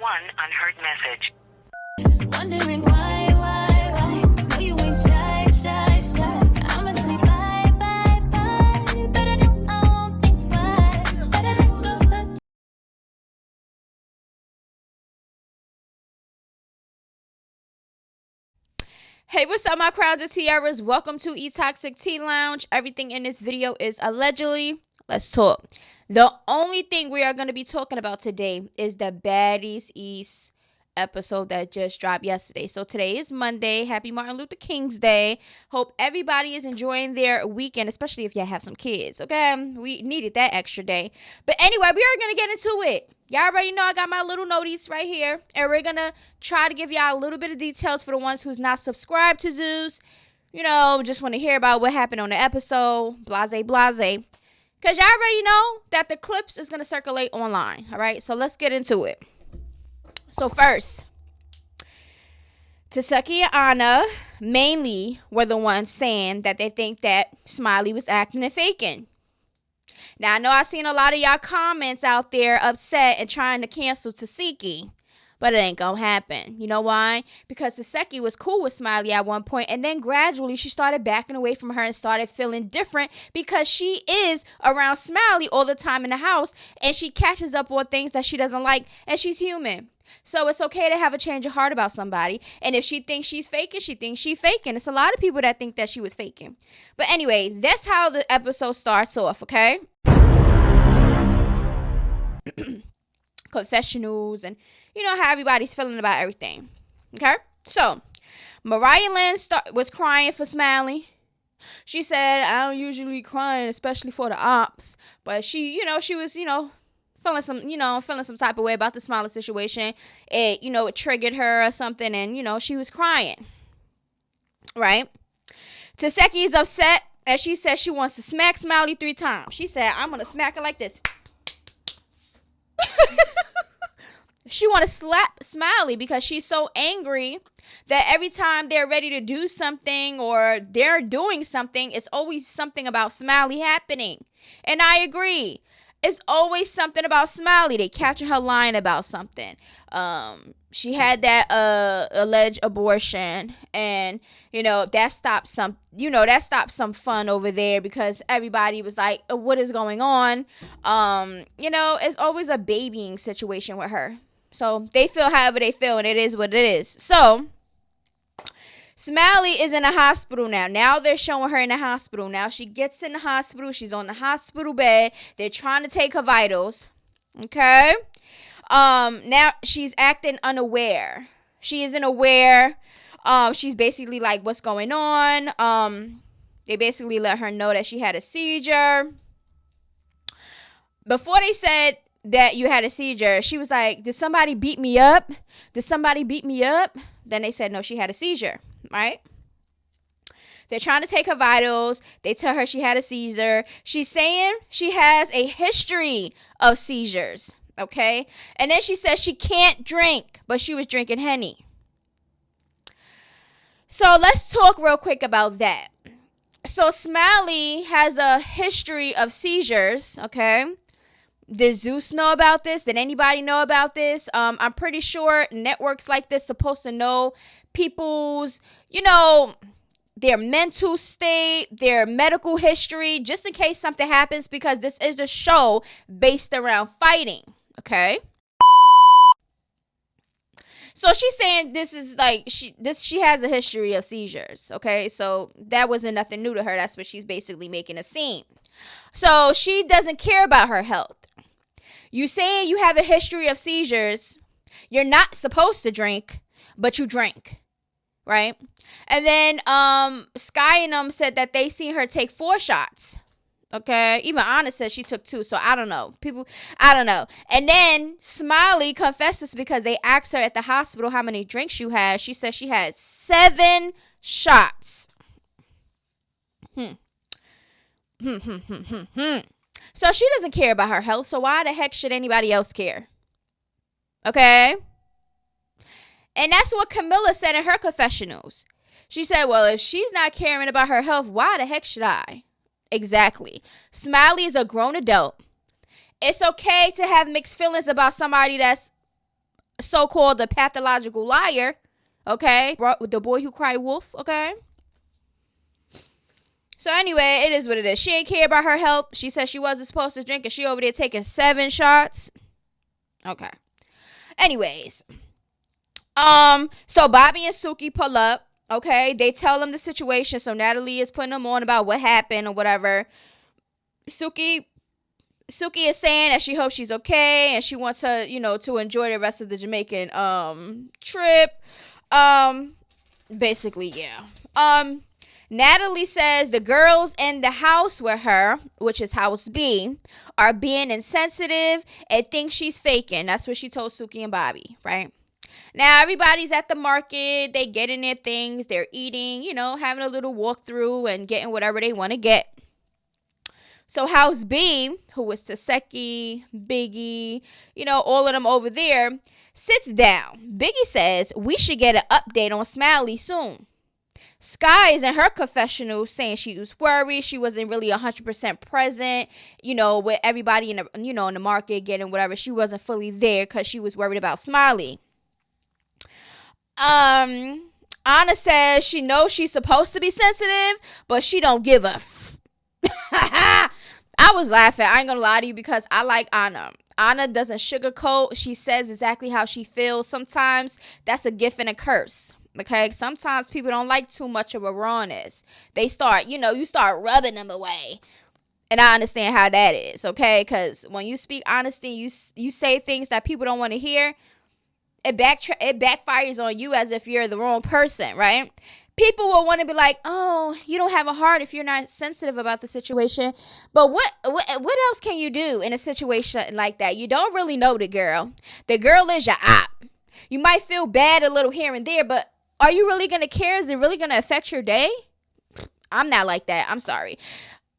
one unheard message. Wondering why? No, you ain't shy. I'ma say bye, but I know I won't think twice. Better let go. Hey, what's up, my crowns and tiaras? Welcome to E-Toxic Tea Lounge. Everything in this video is allegedly. Let's talk. The only thing we are going to be talking about today is the Baddies East episode that just dropped yesterday. So today is Monday. Happy Martin Luther King's Day. Hope everybody is enjoying their weekend, especially if y'all have some kids, okay? We needed that extra day. But anyway, we are going to get into it. Y'all already know I got my little notice right here. And we're going to try to give y'all a little bit of details for the ones who's not subscribed to Zeus. You know, just want to hear about what happened on the episode. Blase. Because y'all already know that the clips is going to circulate online. All right? So let's get into it. So first, Taseki and Anna mainly were the ones saying that they think that Smiley was acting and faking. Now, I know I've seen a lot of y'all comments out there upset and trying to cancel Taseki, but it ain't gonna happen. You know why? Because Taseki was cool with Smiley at one point, and then gradually she started backing away from her and started feeling different because she is around Smiley all the time in the house, and she catches up on things that she doesn't like, and she's human. So it's okay to have a change of heart about somebody. And if she thinks she's faking, she thinks she's faking. It's a lot of people that think that she was faking. But anyway, that's how the episode starts off, okay? Confessionals and you know how everybody's feeling about everything. Okay? So, Mariah Lynn was crying for Smiley. She said, I don't usually cry, especially for the ops. But she was, feeling some type of way about the Smiley situation. It triggered her or something, and, she was crying. Right? Taseki is upset, and she says she wants to smack Smiley 3 times. She said, I'm going to smack her like this. She want to slap Smiley because she's so angry that every time they're ready to do something or they're doing something, it's always something about Smiley happening. And I agree. It's always something about Smiley. They capture her lying about something. She had that alleged abortion, and that stopped some fun over there because everybody was like, "What is going on?" It's always a babying situation with her. So they feel however they feel, and it is what it is. So Smiley is in the hospital now. Now they're showing her in the hospital. Now she gets in the hospital. She's on the hospital bed. They're trying to take her vitals. Okay. Now she's acting unaware. She isn't aware. She's basically like, what's going on? They basically let her know that she had a seizure. Before they said that you had a seizure, she was like, did somebody beat me up? Then they said, no, she had a seizure. Right? They're trying to take her vitals. They tell her she had a seizure. She's saying she has a history of seizures. Okay? And then she says she can't drink, but she was drinking Henny. So let's talk real quick about that. So Smiley has a history of seizures. Okay? Did Zeus know about this? Did anybody know about this? I'm pretty sure networks like this supposed to know people's, their mental state, their medical history, just in case something happens, because this is the show based around fighting. Okay. So she's saying this is like she has a history of seizures. Okay. So that wasn't nothing new to her. That's what she's basically making a scene. So she doesn't care about her health. You saying you have a history of seizures. You're not supposed to drink, but you drank. Right? And then Sky and them said that they seen her take 4 shots. Okay? Even Anna said she took 2. So I don't know. I don't know. And then Smiley confesses because they asked her at the hospital how many drinks you had. She said she had 7 shots. So she doesn't care about her health. So why the heck should anybody else care? Okay? And that's what Camilla said in her confessionals. She said, well, if she's not caring about her health, why the heck should I? Exactly. Smiley is a grown adult. It's okay to have mixed feelings about somebody that's so-called the pathological liar, okay? The boy who cried wolf, okay? So anyway, it is what it is. She ain't care about her health. She said she wasn't supposed to drink, and she over there taking 7 shots. Okay. Anyways. So Bobby and Suki pull up, okay? They tell them the situation, so Natalie is putting them on about what happened or whatever. Suki is saying that she hopes she's okay and she wants her, to enjoy the rest of the Jamaican trip. Basically, yeah. Natalie says the girls in the house with her, which is house B, are being insensitive and think she's faking. That's what she told Suki and Bobby, right? Now, everybody's at the market. They getting their things. They're eating, having a little walkthrough and getting whatever they want to get. So House B, who was Taseki, Biggie, all of them over there, sits down. Biggie says, we should get an update on Smiley soon. Sky is in her confessional saying she was worried. She wasn't really 100% present, with everybody in the, in the market getting whatever. She wasn't fully there because she was worried about Smiley. Anna says she knows she's supposed to be sensitive, but she don't give a I was laughing. I ain't gonna lie to you because I like Anna. Anna doesn't sugarcoat. She says exactly how she feels. Sometimes that's a gift and a curse. Okay? Sometimes people don't like too much of a rawness. They start, you start rubbing them away. And I understand how that is, okay? Because when you speak honesty, you say things that people don't want to hear, it backfires on you as if you're the wrong person, right? People will want to be like, oh, you don't have a heart if you're not sensitive about the situation. But what else can you do in a situation like that? You don't really know the girl. The girl is your op. You might feel bad a little here and there, but are you really going to care? Is it really going to affect your day? I'm not like that. I'm sorry.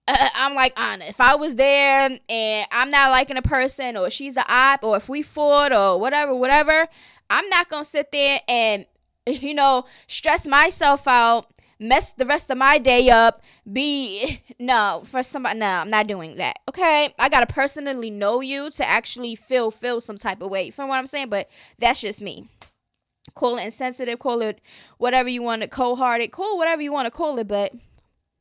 I'm like Anna. If I was there and I'm not liking a person, or she's an op, or if we fought or whatever, I'm not going to sit there and stress myself out, mess the rest of my day up, I'm not doing that, okay? I gotta personally know you to actually feel some type of way. You feel what I'm saying? But that's just me. Call it insensitive, call it whatever you want to, cold-hearted, call whatever you want to call it, but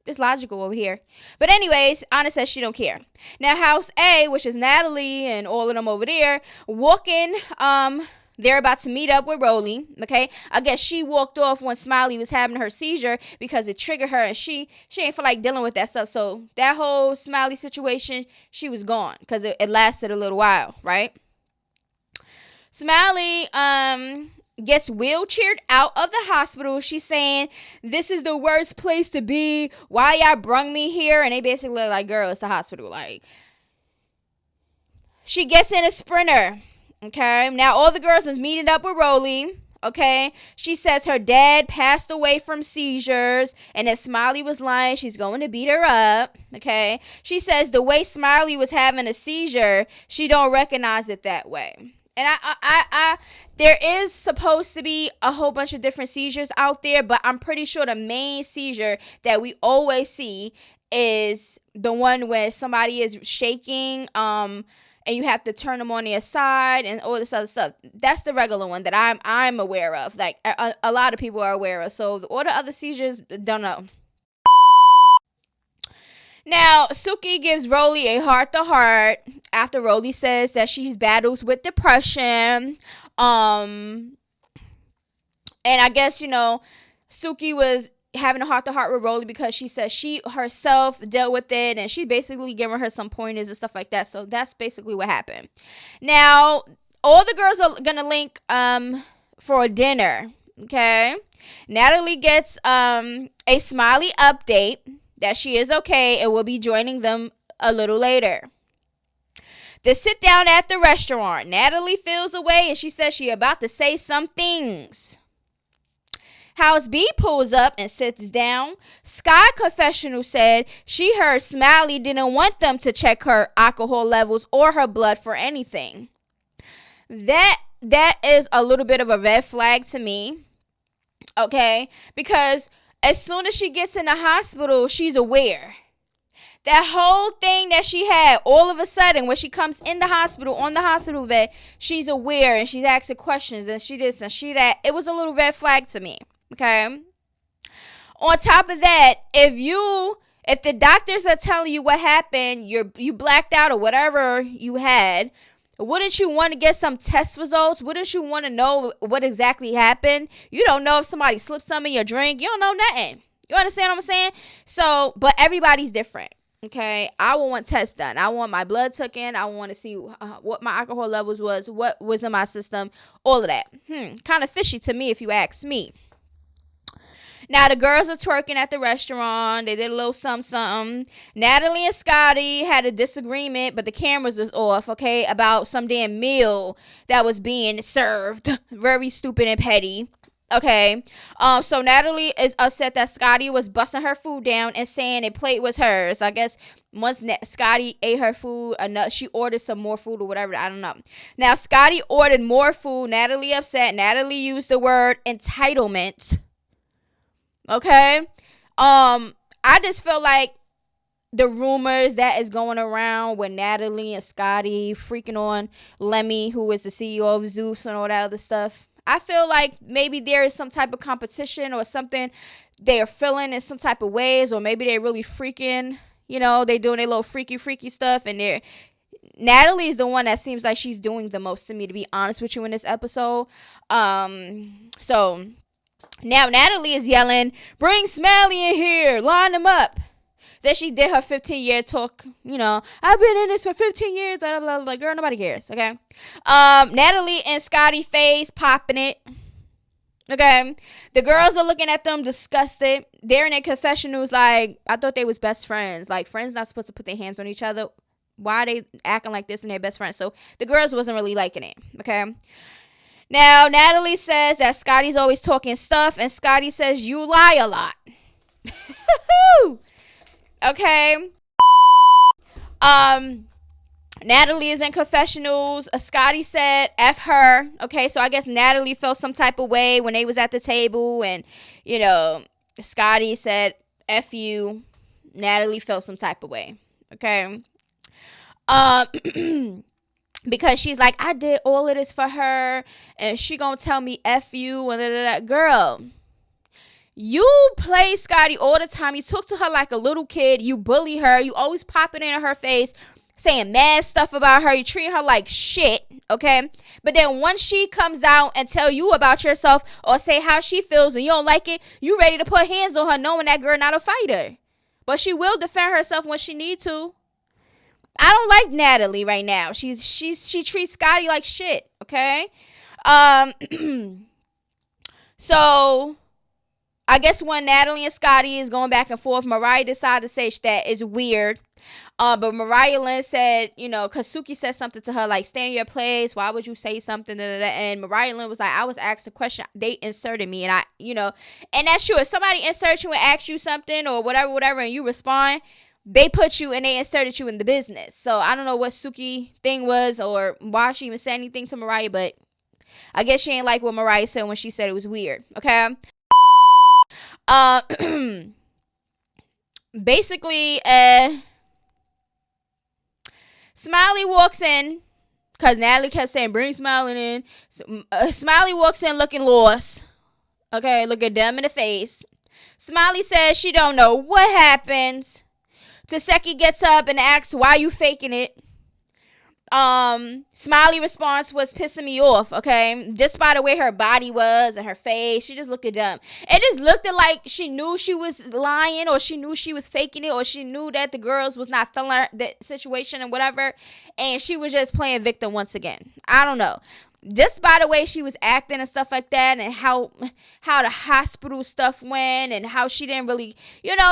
it's logical over here. But anyways, Anna says she don't care. Now, House A, which is Natalie and all of them over there, walking, they're about to meet up with Roelly, okay? I guess she walked off when Smiley was having her seizure because it triggered her, and she ain't feel like dealing with that stuff. So that whole Smiley situation, she was gone because it lasted a little while, right? Smiley gets wheelchaired out of the hospital. She's saying, this is the worst place to be. Why y'all brung me here? And they basically like, girl, it's a hospital. Like, she gets in a Sprinter. Okay, now all the girls is meeting up with Roelly. Okay, she says her dad passed away from seizures, and if Smiley was lying, she's going to beat her up. Okay, she says the way Smiley was having a seizure, she don't recognize it that way. And I there is supposed to be a whole bunch of different seizures out there, but I'm pretty sure the main seizure that we always see is the one where somebody is shaking, and you have to turn them on their side and all this other stuff. That's the regular one that I'm aware of. Like a lot of people are aware of. So all the other seizures, don't know. Now, Suki gives Roelly a heart-to-heart after Roelly says that she battles with depression. And I guess, Suki was having a heart-to-heart with Roelly because she says she herself dealt with it, and she basically giving her some pointers and stuff like that. So that's basically what happened. Now, all the girls are gonna link for a dinner. Okay, Natalie gets a Smiley update that she is okay and will be joining them a little later. They sit down at the restaurant. Natalie feels away and she says she about to say some things. House B pulls up and sits down. Sky confessional said she heard Smiley didn't want them to check her alcohol levels or her blood for anything. That is a little bit of a red flag to me. Okay? Because as soon as she gets in the hospital, she's aware. That whole thing that she had, all of a sudden, when she comes in the hospital, on the hospital bed, she's aware and she's asking questions and she this and she that. It was a little red flag to me. Okay. On top of that, if the doctors are telling you what happened, you blacked out or whatever you had, wouldn't you want to get some test results? Wouldn't you want to know what exactly happened? You don't know if somebody slipped some in your drink. You don't know nothing. You understand what I'm saying? So, but everybody's different. Okay, I want tests done. I want my blood taken. I want to see what my alcohol levels was, what was in my system, all of that. Kind of fishy to me if you ask me. Now, the girls are twerking at the restaurant. They did a little something. Natalie and Scotty had a disagreement, but the cameras was off, okay, about some damn meal that was being served. Very stupid and petty. Okay, so Natalie is upset that Scotty was busting her food down and saying a plate was hers. I guess once Scotty ate her food, she ordered some more food or whatever. I don't know. Now, Scotty ordered more food. Natalie upset. Natalie used the word entitlement. Okay, I just feel like the rumors that is going around with Natalie and Scotty freaking on Lemmy, who is the CEO of Zeus and all that other stuff. I feel like maybe there is some type of competition or something they are feeling in some type of ways, or maybe they're really freaking, they doing their little freaky stuff, and Natalie is the one that seems like she's doing the most to me, to be honest with you, in this episode. So now Natalie is yelling, "Bring Smiley in here, line him up." Then she did her 15-year talk, I've been in this for 15 years, blah, blah, blah. Girl, nobody cares, okay? Natalie and Scotty face popping it, okay? The girls are looking at them disgusted. They're in their confessionals like, I thought they was best friends. Like, friends not supposed to put their hands on each other. Why are they acting like this and they're best friends? So the girls wasn't really liking it, okay? Now, Natalie says that Scotty's always talking stuff, and Scotty says, you lie a lot. Okay. Natalie is in confessionals. Scotty said F her. Okay, so I guess Natalie felt some type of way when they was at the table, and Scotty said F you. Natalie felt some type of way. Okay. Because she's like, I did all of this for her, and she gonna tell me F you and that. Girl, you play Scotty all the time. You talk to her like a little kid. You bully her. You always popping in her face, saying mad stuff about her. You treat her like shit, okay? But then once she comes out and tell you about yourself or say how she feels and you don't like it, you ready to put hands on her knowing that girl not a fighter. But she will defend herself when she need to. I don't like Natalie right now. She treats Scotty like shit, okay? So I guess when Natalie and Scotty is going back and forth, Mariah decided to say that is weird. But Mariah Lynn said, because Suki said something to her like, stay in your place. Why would you say something? And Mariah Lynn was like, I was asked a question. They inserted me. And and that's true. If somebody inserts you and asks you something or whatever, and you respond, they put you and they inserted you in the business. So I don't know what Suki thing was or why she even said anything to Mariah, but I guess she ain't like what Mariah said when she said it was weird. Okay. Basically, Smiley walks in because Natalie kept saying, bring Smiley in. So, Smiley walks in looking lost. Okay, look at them in the face. Smiley says she don't know what happened. Taseki gets up and asks, why you faking it? Smiley response was pissing me off, okay? Just by the way her body was and her face, she just looked dumb. It just looked like she knew she was lying, or she knew she was faking it, or she knew that the girls was not feeling the situation and whatever, and she was just playing victim once again. I don't know. Just by the way she was acting and stuff like that, and how the hospital stuff went, and how she didn't really,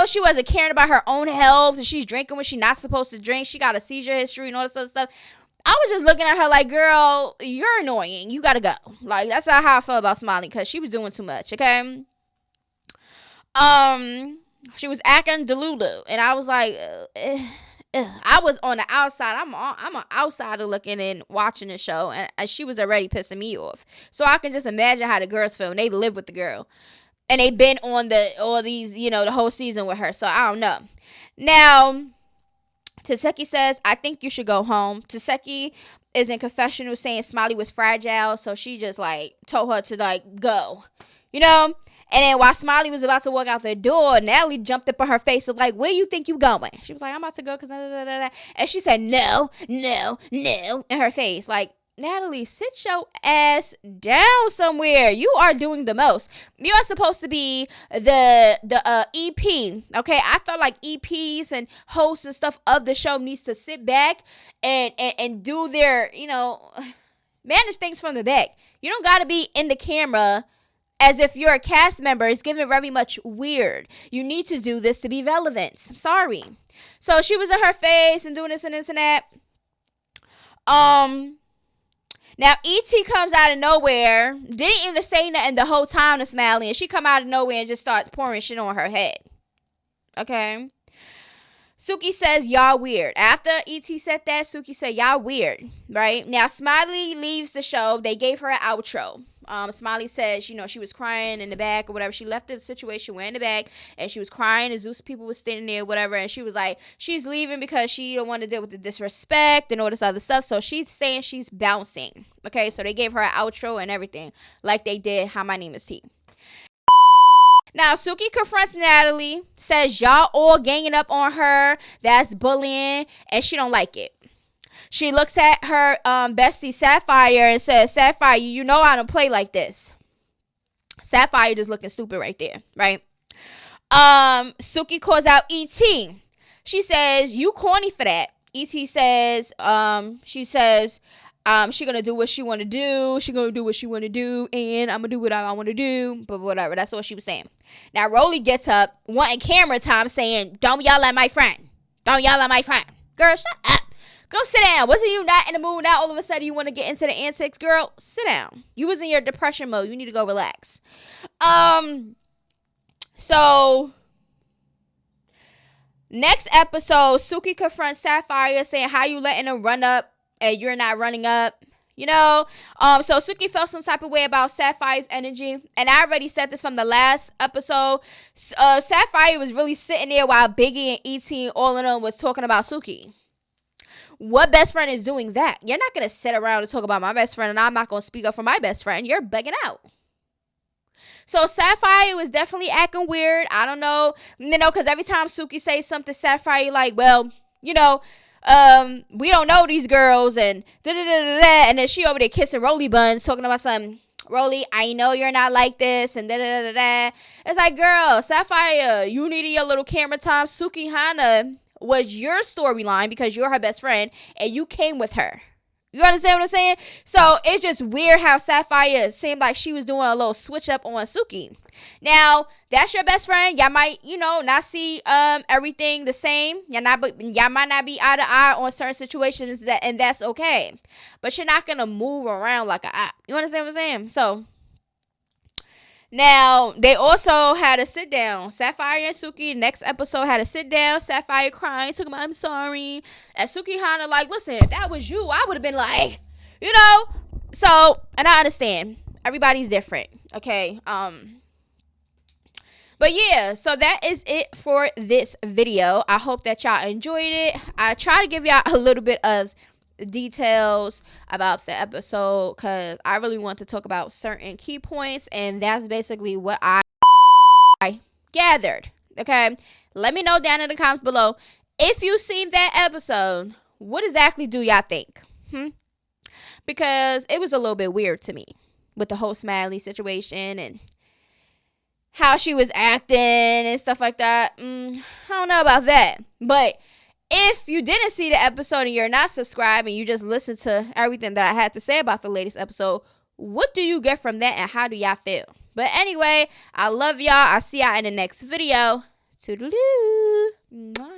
she wasn't caring about her own health, and she's drinking when she's not supposed to drink. She got a seizure history and all this other stuff. I was just looking at her like, girl, you're annoying. You gotta go. Like, that's not how I felt about Smiley, because she was doing too much, okay? She was acting delulu, and I was like, I was on the outside. I'm an outsider looking and watching the show, and she was already pissing me off. So I can just imagine how the girls feel, and they live with the girl, and they been on the whole season with her. So I don't know. Now, Taseki says, I think you should go home. Taseki is in confessional saying Smiley was fragile, so she just like told her to like go, you know. And then while Smiley was about to walk out the door, Natalie jumped up on her face and like, where you think you going? She was like, I'm about to go because and she said no in her face. Like, Natalie, sit your ass down somewhere. You are doing the most. You are supposed to be the EP. Okay, I felt like EPs and hosts and stuff of the show needs to sit back and do their, manage things from the back. You don't got to be in the camera as if you're a cast member. It's giving very much weird. You need to do this to be relevant. I'm sorry. So she was in her face and doing this and this and that. Now, E.T. comes out of nowhere, didn't even say nothing the whole time to Smiley, and she come out of nowhere and just starts pouring shit on her head. Okay? Suki says, y'all weird. After E.T. said that, Suki said, y'all weird, right? Now, Smiley leaves the show. They gave her an outro. Smiley says, she was crying in the back or whatever. She left the situation, went in the back, and she was crying, and Zeus people were standing there, whatever, and she was like, she's leaving because she don't want to deal with the disrespect and all this other stuff, so she's saying she's bouncing, okay? So they gave her an outro and everything, like they did How My Name Is T. Now, Suki confronts Natalie, says y'all all ganging up on her, that's bullying, and she don't like it. She looks at her bestie Sapphire and says, Sapphire, you know I don't play like this. Sapphire just looking stupid right there, right? Suki calls out E.T. She says, you corny for that. E.T. says, she gonna do what she want to do. She gonna do what she want to do, and I'm gonna do what I want to do, but whatever. That's what she was saying. Now, Roelly gets up, wanting camera time, saying, don't yell at my friend. Don't yell at my friend. Girl, shut up. Go sit down. Wasn't you not in the mood? Now all of a sudden you want to get into the antics, girl? Sit down. You was in your depression mode. You need to go relax. So next episode, Suki confronts Sapphire saying, how you letting him run up and you're not running up? So Suki felt some type of way about Sapphire's energy. And I already said this from the last episode. Sapphire was really sitting there while Biggie and E.T. all of them was talking about Suki. What best friend is doing that? You're not going to sit around and talk about my best friend, and I'm not going to speak up for my best friend. You're bugging out. So Sapphire was definitely acting weird. I don't know, because every time Suki says something, Sapphire like, well, we don't know these girls, and da-da-da-da-da. And then she over there kissing Roelly buns, talking about something. Roelly, I know you're not like this, and da-da-da-da-da. It's like, girl, Sapphire, you needed your little camera time. Sukihana was your storyline because you're her best friend and you came with her. You understand what I'm saying? So it's just weird how Sapphire seemed like she was doing a little switch up on Suki. Now, that's your best friend. Y'all might, not see everything the same. Y'all might not be eye to eye on certain situations, and that's okay. But you're not gonna move around like an eye. You understand what I'm saying? So now, they also had a sit down. Sapphire and Suki, next episode, had a sit down. Sapphire crying, talking about, I'm sorry. And Sukihana like, listen, if that was you, I would have been like, So, and I understand. Everybody's different, okay? But yeah, so that is it for this video. I hope that y'all enjoyed it. I try to give y'all a little bit of details about the episode because I really want to talk about certain key points, and that's basically what I gathered. Okay, let me know down in the comments below if you've seen that episode. What exactly do y'all think? Because it was a little bit weird to me with the whole Smiley situation and how she was acting and stuff like that. I don't know about that, but if you didn't see the episode and you're not subscribed and you just listened to everything that I had to say about the latest episode, what do you get from that and how do y'all feel? But anyway, I love y'all. I'll see y'all in the next video. Toodaloo. Mwah.